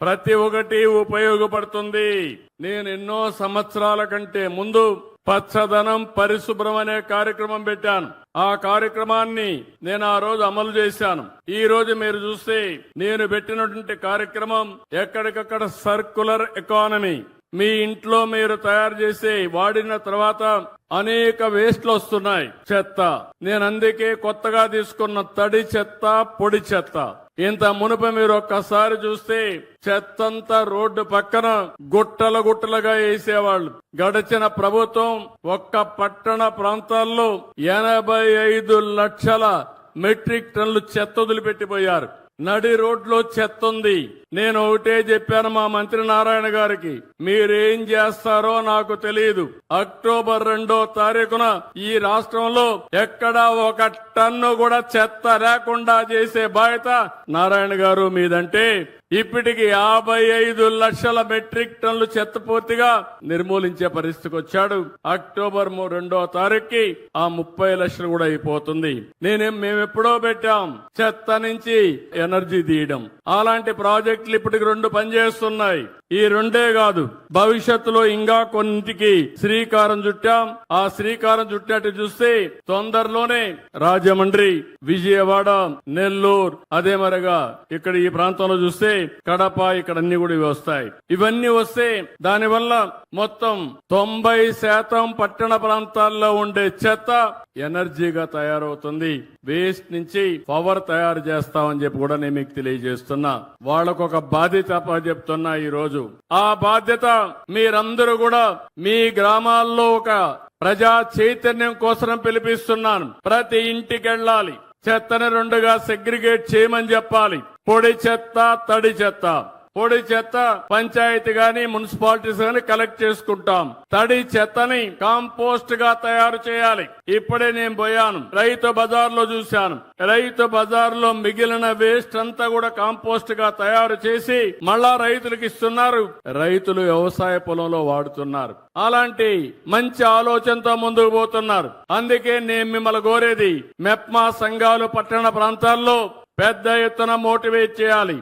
ప్రతి ఒక్కటి ఉపయోగపడుతుంది. నేను ఎన్నో సంవత్సరాల కంటే ముందు పచ్చదనం పరిశుభ్రం అనే కార్యక్రమం పెట్టాను. ఆ కార్యక్రమాన్ని నేను ఆ రోజు అమలు చేశాను. ఈ రోజు మీరు చూస్తే నేను పెట్టినటువంటి కార్యక్రమం ఎక్కడికక్కడ సర్క్యులర్ ఎకానమీ. మీ ఇంట్లో మీరు తయారు చేసి వాడిన తర్వాత అనేక వేస్ట్లు వస్తున్నాయి, చెత్త. నేను అందుకే కొత్తగా తీసుకున్న తడి చెత్త, పొడి చెత్త. ఇంత మునుపు మీరు ఒక్కసారి చూస్తే చెత్తంతా రోడ్డు పక్కన గుట్టల గుట్టలుగా వేసేవాళ్ళు. గడిచిన ప్రభుత్వం ఒక్క పట్టణ ప్రాంతాల్లో 85 లక్షల మెట్రిక్ టన్నులు చెత్త వదిలిపెట్టిపోయారు. నడి రోడ్లో చెత్త ఉంది. నేను ఒకటే చెప్పాను మా మంత్రి నారాయణ గారికి, మీరేం చేస్తారో నాకు తెలియదు. అక్టోబర్ 2వ తారీఖున ఈ రాష్ట్రంలో ఎక్కడా ఒక టన్ను కూడా చెత్త లేకుండా చేసే బాధ్యత నారాయణ గారు మీదంటే ఇప్పటికి 55 లక్షల మెట్రిక్ టన్నులు చెత్త పూర్తిగా నిర్మూలించే పరిస్థితికి వచ్చాడు. అక్టోబర్ 2వ తారీఖుకి ఆ 30 లక్షలు కూడా అయిపోతుంది. మేమెప్పుడో పెట్టాం చెత్త నుంచి ఎనర్జీ తీయడం. అలాంటి ప్రాజెక్టులు ఇప్పటికి 2 పనిచేస్తున్నాయి. ఈ 2 కాదు, భవిష్యత్తులో ఇంకా కొన్నింటికి శ్రీకారం చుట్టాం. ఆ శ్రీకారం చుట్టినట్టు చూస్తే తొందరలోనే రాజమండ్రి, విజయవాడ, నెల్లూరు, అదే మరిగా ఇక్కడ ఈ ప్రాంతంలో చూస్తే కడప, ఇక్కడ అన్ని కూడా వస్తాయి. ఇవన్నీ వస్తే దానివల్ల మొత్తం 90% పట్టణ ప్రాంతాల్లో ఉండే చెత్త ఎనర్జీగా తయారవుతుంది. వేస్ట్ నుంచి పవర్ తయారు చేస్తామని చెప్పి కూడా నేను మీకు తెలియజేస్తున్నా. వాళ్ళకు ఒక బాధ్యత చెప్తున్నా ఈ రోజు. ఆ బాధ్యత మీరందరూ కూడా మీ గ్రామాల్లో ఒక ప్రజా చైతన్యం కోసం పిలిపిస్తున్నాను. ప్రతి ఇంటికి వెళ్ళాలి, చెత్తని 2గా సెగ్రిగేట్ చేయమని చెప్పాలి. పొడి చెత్త, తడి చెత్త. పొడి చెత్త పంచాయతీ గాని మున్సిపాలిటీస్ గాని కలెక్ట్ చేసుకుంటాం. తడి చెత్తని కాంపోస్ట్ గా తయారు చేయాలి. ఇప్పుడే నేను పోయాను, రైతు బజార్లో చూశాను. రైతు బజార్లో మిగిలిన వేస్ట్ అంతా కూడా కాంపోస్ట్ గా తయారు చేసి మళ్ళా రైతులకు ఇస్తున్నారు. రైతులు వ్యవసాయ పొలంలో వాడుతున్నారు. అలాంటి మంచి ఆలోచనతో ముందుకు పోతున్నారు. అందుకే నేను మిమ్మల్ని కోరేది, మెప్మా సంఘాలు పట్టణ ప్రాంతాల్లో పెద్ద ఎత్తున మోటివేట్ చేయాలి.